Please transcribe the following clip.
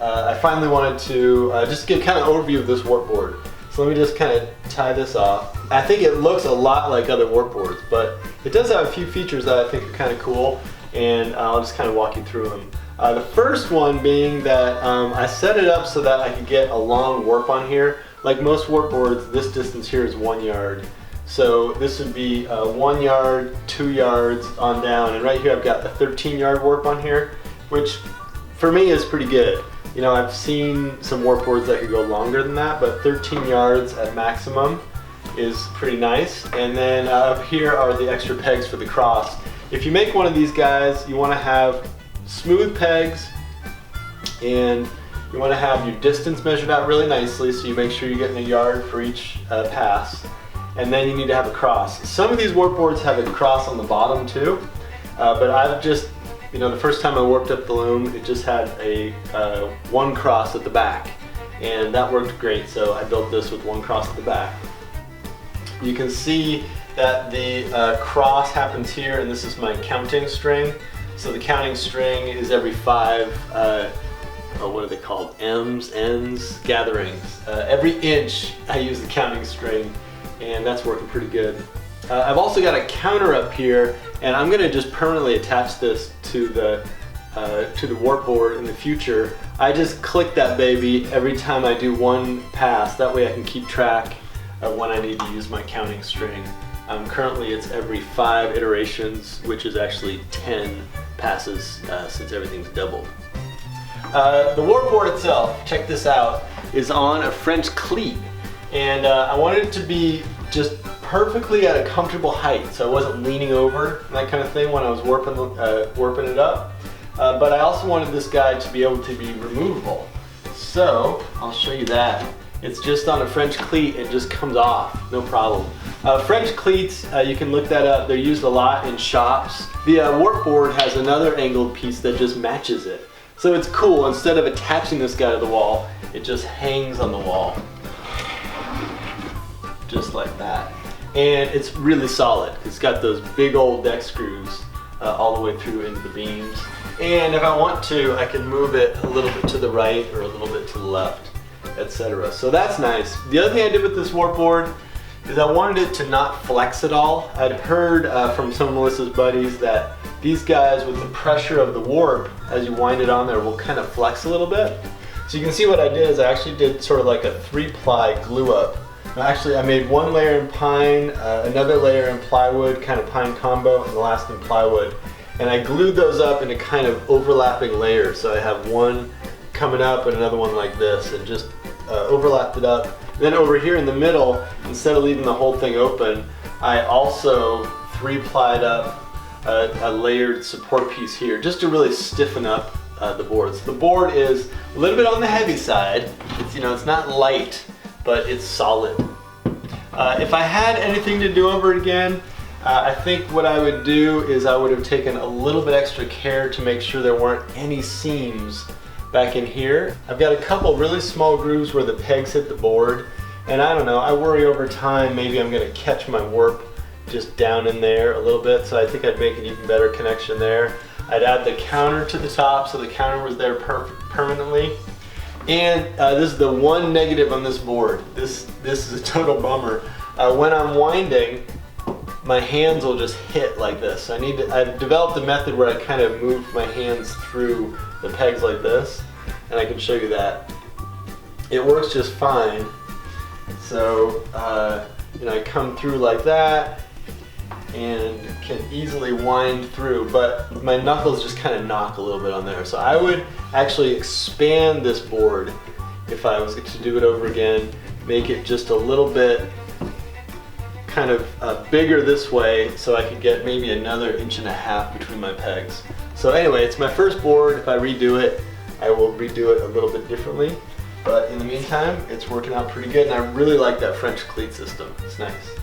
I finally wanted to just give kind of an overview of this warp board. So let me just kind of tie this off. I think it looks a lot like other warp boards, but it does have a few features that I think are kind of cool, and I'll just kind of walk you through them. The first one being that I set it up so that I could get a long warp on here. Like most warp boards, this distance here is 1 yard. So this would be 1 yard, 2 yards on down, and right here I've got a 13-yard warp on here, which for me is pretty good. You know, I've seen some warp boards that could go longer than that, but 13 yards at maximum is pretty nice. And then up here are the extra pegs for the cross. If you make one of these guys, you want to have smooth pegs, and you want to have your distance measured out really nicely, so you make sure you're getting a yard for each pass. And then you need to have a cross. Some of these warp boards have a cross on the bottom too, but I've just, you know, the first time I warped up the loom, it just had a one cross at the back, and that worked great, so I built this with one cross at the back. You can see that the cross happens here, and this is my counting string. So the counting string is every 5, what are they called? M's, N's, gatherings. Every inch I use the counting string, and that's working pretty good. I've also got a counter up here, and I'm going to just permanently attach this to the warp board in the future. I just click that baby every time I do one pass. That way I can keep track of when I need to use my counting string. Currently it's every 5 iterations, which is actually 10 passes since everything's doubled. The warp board itself, check this out, is on a French cleat, and I wanted it to be just perfectly at a comfortable height, so I wasn't leaning over, that kind of thing, when I was warping it up. But I also wanted this guy to be able to be removable. So I'll show you that. It's just on a French cleat, it just comes off, no problem. French cleats, you can look that up, they're used a lot in shops. The warp board has another angled piece that just matches it. So it's cool, instead of attaching this guy to the wall, it just hangs on the wall. Just like that. And it's really solid. It's got those big old deck screws all the way through into the beams. And if I want to, I can move it a little bit to the right or a little bit to the left, etc. So that's nice. The other thing I did with this warp board is I wanted it to not flex at all. I'd heard from some of Melissa's buddies that these guys, with the pressure of the warp, as you wind it on there, will kind of flex a little bit. So you can see what I did is I actually did sort of like a 3-ply glue up. Actually, I made one layer in pine, another layer in plywood, kind of pine combo, and the last in plywood. And I glued those up into kind of overlapping layers. So I have one coming up and another one like this, and just overlapped it up. Then over here in the middle, instead of leaving the whole thing open, I also 3-plied up a layered support piece here, just to really stiffen up the board. So the board is a little bit on the heavy side. It's, you know, it's not light, but it's solid. If I had anything to do over it again, I think what I would do is I would have taken a little bit extra care to make sure there weren't any seams back in here. I've got a couple really small grooves where the pegs hit the board, and I don't know, I worry over time maybe I'm going to catch my warp just down in there a little bit, so I think I'd make an even better connection there. I'd add the counter to the top so the counter was there permanently. And this is the one negative on this board. This is a total bummer. When I'm winding, my hands will just hit like this. I've developed a method where I kind of move my hands through the pegs like this, and I can show you that. It works just fine. So you know, I come through like that and can easily wind through, but my knuckles just kind of knock a little bit on there. So I would actually expand this board if I was to do it over again, make it just a little bit kind of bigger this way, so I could get maybe another 1.5 inches between my pegs. So anyway, it's my first board. If I redo it, I will redo it a little bit differently. But in the meantime, it's working out pretty good, and I really like that French cleat system. It's nice.